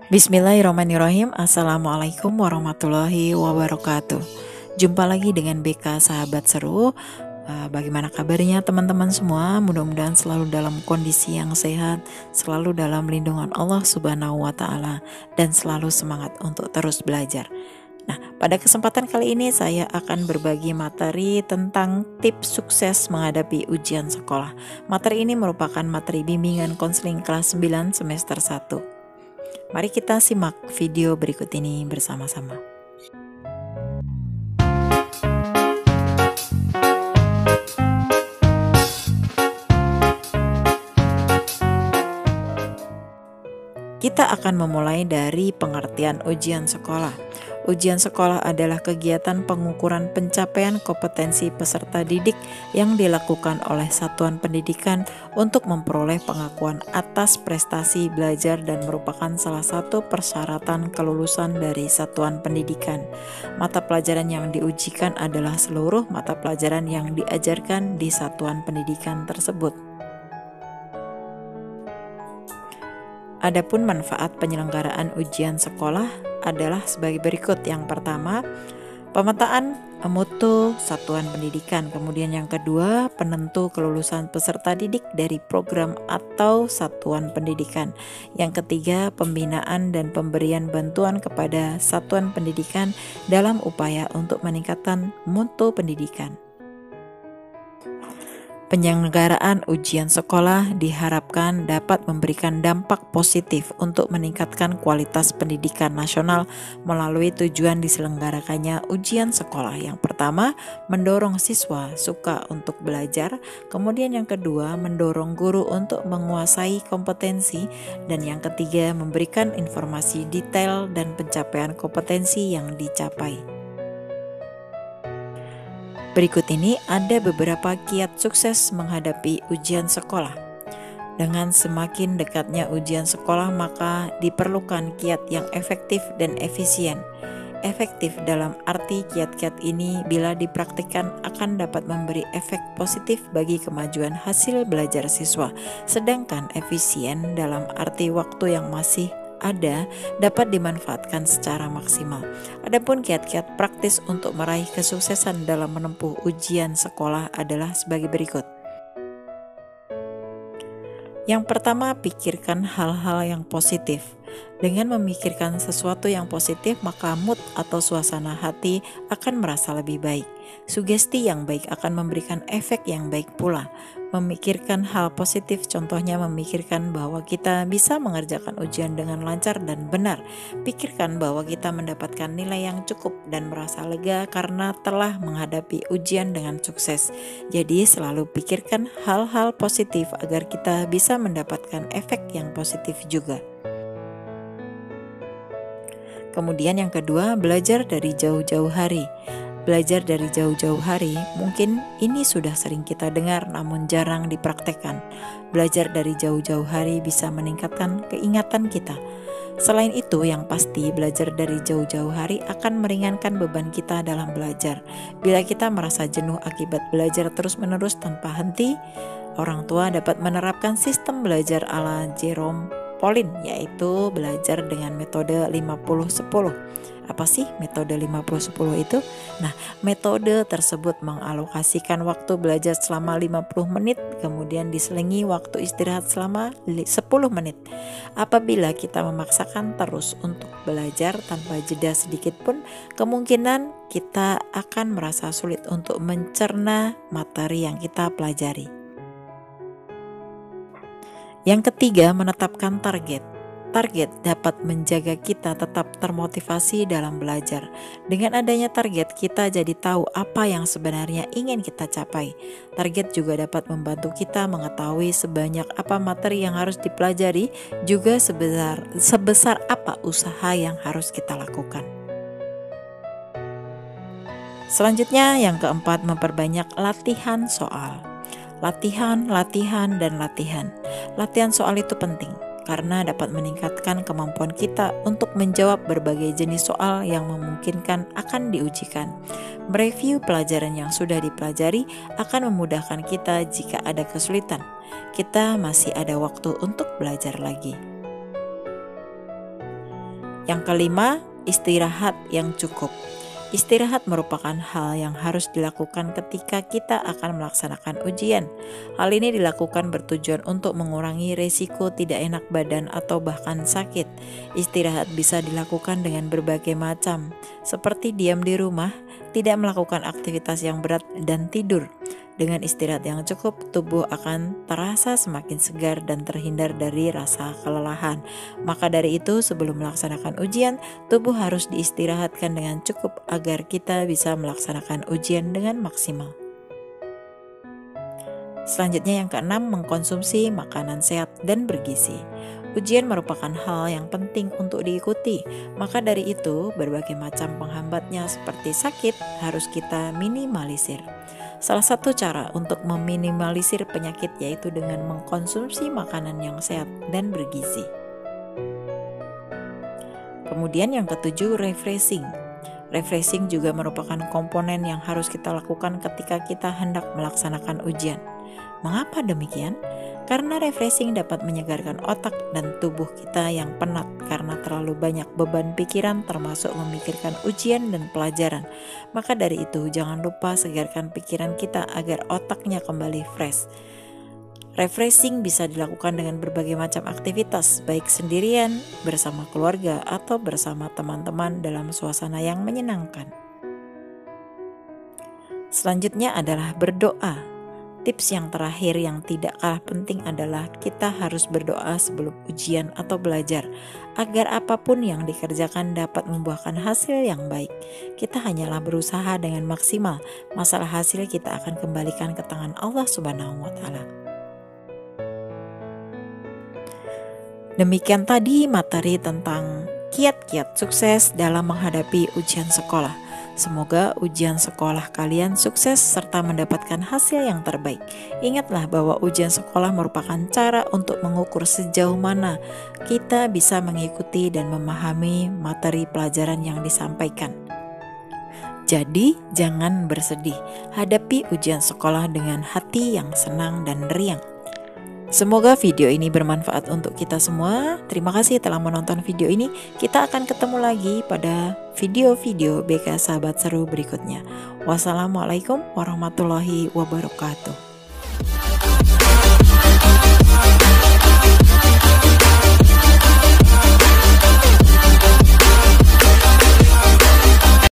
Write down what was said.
Bismillahirrahmanirrahim. Assalamualaikum warahmatullahi wabarakatuh. Jumpa lagi dengan BK Sahabat Seru. Bagaimana kabarnya teman-teman semua? Mudah-mudahan selalu dalam kondisi yang sehat, selalu dalam lindungan Allah Subhanahu wa Ta'ala, dan selalu semangat untuk terus belajar. Nah, pada kesempatan kali ini saya akan berbagi materi tentang tips sukses menghadapi ujian sekolah. Materi ini merupakan materi bimbingan konseling kelas 9 semester 1. Mari kita simak video berikut ini bersama-sama. Kita akan memulai dari pengertian ujian sekolah. Ujian sekolah adalah kegiatan pengukuran pencapaian kompetensi peserta didik yang dilakukan oleh satuan pendidikan untuk memperoleh pengakuan atas prestasi belajar dan merupakan salah satu persyaratan kelulusan dari satuan pendidikan. Mata pelajaran yang diujikan adalah seluruh mata pelajaran yang diajarkan di satuan pendidikan tersebut. Adapun manfaat penyelenggaraan ujian sekolah adalah sebagai berikut. Yang pertama, pemetaan mutu satuan pendidikan. Kemudian yang kedua, penentu kelulusan peserta didik dari program atau satuan pendidikan. Yang ketiga, pembinaan dan pemberian bantuan kepada satuan pendidikan dalam upaya untuk meningkatkan mutu pendidikan. Penyelenggaraan ujian sekolah diharapkan dapat memberikan dampak positif untuk meningkatkan kualitas pendidikan nasional melalui tujuan diselenggarakannya ujian sekolah. Yang pertama, mendorong siswa suka untuk belajar. Kemudian yang kedua, mendorong guru untuk menguasai kompetensi. Dan yang ketiga, memberikan informasi detail dan pencapaian kompetensi yang dicapai. Berikut ini ada beberapa kiat sukses menghadapi ujian sekolah. Dengan semakin dekatnya ujian sekolah, maka diperlukan kiat yang efektif dan efisien. Efektif dalam arti kiat-kiat ini bila dipraktikkan akan dapat memberi efek positif bagi kemajuan hasil belajar siswa. Sedangkan efisien dalam arti waktu yang masih ada dapat dimanfaatkan secara maksimal. Adapun kiat-kiat praktis untuk meraih kesuksesan dalam menempuh ujian sekolah adalah sebagai berikut. Yang pertama, pikirkan hal-hal yang positif. Dengan memikirkan sesuatu yang positif, maka mood atau suasana hati akan merasa lebih baik. Sugesti yang baik akan memberikan efek yang baik pula. Memikirkan hal positif, contohnya memikirkan bahwa kita bisa mengerjakan ujian dengan lancar dan benar. Pikirkan bahwa kita mendapatkan nilai yang cukup dan merasa lega karena telah menghadapi ujian dengan sukses. Jadi selalu pikirkan hal-hal positif agar kita bisa mendapatkan efek yang positif juga. Kemudian yang kedua, belajar dari jauh-jauh hari. Belajar dari jauh-jauh hari, mungkin ini sudah sering kita dengar namun jarang dipraktekkan. Belajar dari jauh-jauh hari bisa meningkatkan keingatan kita. Selain itu, yang pasti belajar dari jauh-jauh hari akan meringankan beban kita dalam belajar. Bila kita merasa jenuh akibat belajar terus-menerus tanpa henti, orang tua dapat menerapkan sistem belajar ala Jerome Pauline, yaitu belajar dengan metode 50-10. Apa sih metode 50-10 itu? Nah, metode tersebut mengalokasikan waktu belajar selama 50 menit, kemudian diselingi waktu istirahat selama 10 menit. Apabila kita memaksakan terus untuk belajar tanpa jeda sedikit pun, kemungkinan kita akan merasa sulit untuk mencerna materi yang kita pelajari. Yang ketiga, menetapkan target. Target dapat menjaga kita tetap termotivasi dalam belajar. Dengan adanya target, kita jadi tahu apa yang sebenarnya ingin kita capai. Target juga dapat membantu kita mengetahui sebanyak apa materi yang harus dipelajari, juga sebesar apa usaha yang harus kita lakukan. Selanjutnya, yang keempat, memperbanyak latihan soal. Latihan. Latihan soal itu penting karena dapat meningkatkan kemampuan kita untuk menjawab berbagai jenis soal yang memungkinkan akan diujikan. Mereview pelajaran yang sudah dipelajari akan memudahkan kita jika ada kesulitan. Kita masih ada waktu untuk belajar lagi. Yang kelima, istirahat yang cukup. Istirahat merupakan hal yang harus dilakukan ketika kita akan melaksanakan ujian. Hal ini dilakukan bertujuan untuk mengurangi resiko tidak enak badan atau bahkan sakit. Istirahat bisa dilakukan dengan berbagai macam, seperti diam di rumah, tidak melakukan aktivitas yang berat, dan tidur. Dengan istirahat yang cukup, tubuh akan terasa semakin segar dan terhindar dari rasa kelelahan. Maka dari itu, sebelum melaksanakan ujian, tubuh harus diistirahatkan dengan cukup agar kita bisa melaksanakan ujian dengan maksimal. Selanjutnya yang keenam, mengkonsumsi makanan sehat dan bergizi. Ujian merupakan hal yang penting untuk diikuti, maka dari itu berbagai macam penghambatnya seperti sakit harus kita minimalisir. Salah satu cara untuk meminimalisir penyakit yaitu dengan mengkonsumsi makanan yang sehat dan bergizi. Kemudian yang ketujuh, refreshing. Refreshing juga merupakan komponen yang harus kita lakukan ketika kita hendak melaksanakan ujian. Mengapa demikian? Karena refreshing dapat menyegarkan otak dan tubuh kita yang penat karena terlalu banyak beban pikiran termasuk memikirkan ujian dan pelajaran. Maka dari itu jangan lupa segarkan pikiran kita agar otaknya kembali fresh. Refreshing bisa dilakukan dengan berbagai macam aktivitas, baik sendirian, bersama keluarga, atau bersama teman-teman dalam suasana yang menyenangkan. Selanjutnya adalah berdoa. Tips yang terakhir yang tidak kalah penting adalah kita harus berdoa sebelum ujian atau belajar, agar apapun yang dikerjakan dapat membuahkan hasil yang baik. Kita hanyalah berusaha dengan maksimal, masalah hasil kita akan kembalikan ke tangan Allah Subhanahu wa Ta'ala. Demikian tadi materi tentang kiat-kiat sukses dalam menghadapi ujian sekolah. Semoga ujian sekolah kalian sukses serta mendapatkan hasil yang terbaik. Ingatlah bahwa ujian sekolah merupakan cara untuk mengukur sejauh mana kita bisa mengikuti dan memahami materi pelajaran yang disampaikan. Jadi, jangan bersedih. Hadapi ujian sekolah dengan hati yang senang dan riang. Semoga video ini bermanfaat untuk kita semua. Terima kasih telah menonton video ini. Kita akan ketemu lagi pada video-video BK Sahabat Seru berikutnya. Wassalamualaikum warahmatullahi wabarakatuh.